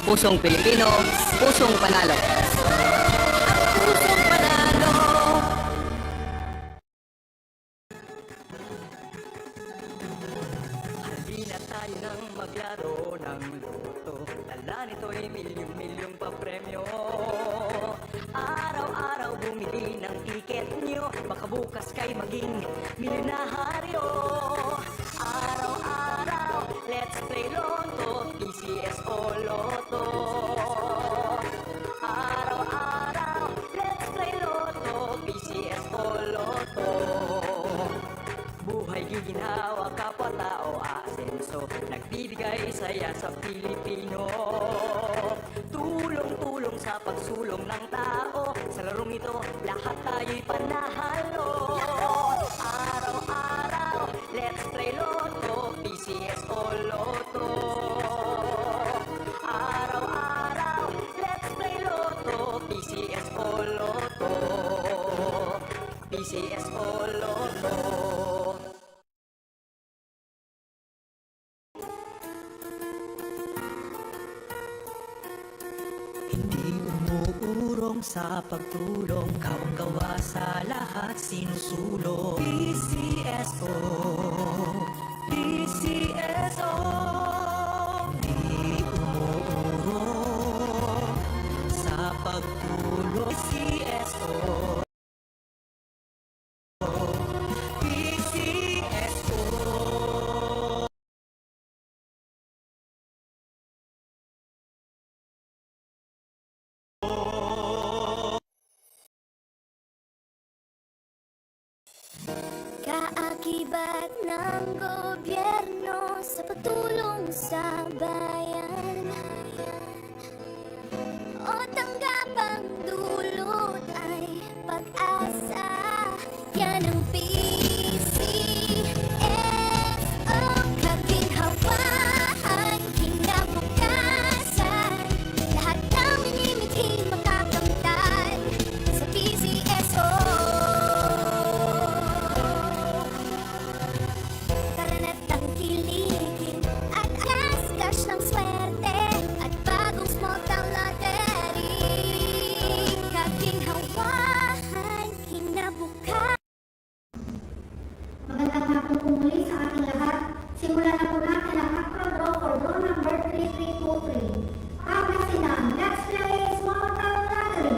Pusong Pilipino, pusong panalo. Pusong panalo. Halina tayo nang maglaro ng loto. Dala nito'y milyong-milyong papremyo. Araw-araw bumili ng tiket nyo, baka bukas kay maging milyonaryo. Araw-araw, let's play Lotto, PCS o Lotto. Araw-araw, let's play Lotto, PCS o Lotto. Buhay giginhawa, kapwa-tao asenso, nagbibigay saya sa Pilipino. Tulong-tulong sa pagsulong ng tao, sa larong ito lahat tayo'y panahalo. Araw-araw, let's play Lotto, PCS o Lotto. Araw-araw, let's play Lotto, PCS o Lotto. PCS o Lotto. Hindi umuurong sa pagtulong, kawang-gawa sa lahat sinusulong. PCSO, PCSO. Hindi umuurong sa pagtulong, PCSO. Kaakibat ng gobyerno sa pagtulong sa bayan, o tanggapang dulot ay pag-asa. Yan ang PCSO, kaginhawaan, kinabukasan. Lahat ng minimiting makakamtan sa PCSO. Karana't tangkilikin at alas-cash ng swerte at bagong small town lottery. Kaginhawaan, kinabukasan. Magandang hapon po muli sa ating lahat. Simulan na po natin ang macro draw for draw number 3323. Ang nasinang, let's play small town lottery.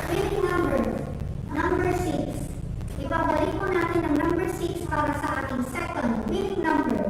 Winning number, number 6. Ibabalik po natin ang number 6 para sa ating second winning number.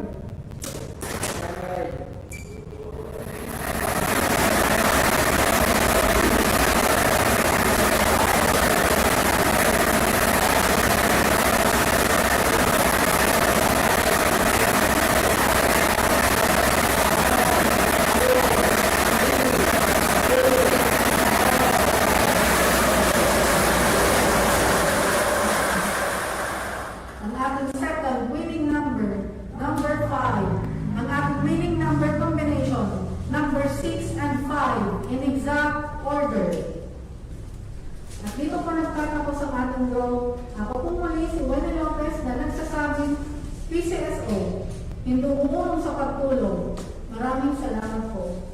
Ang ating second winning number, number 5. Ang ating winning number combination, number 6 and 5, in exact order. At dito po nagtatapos ang ating draw. Ako po muli si Wendy Lopez na nagsasabing PCSO, hindi umulong sa pagtulong. Maraming salamat po.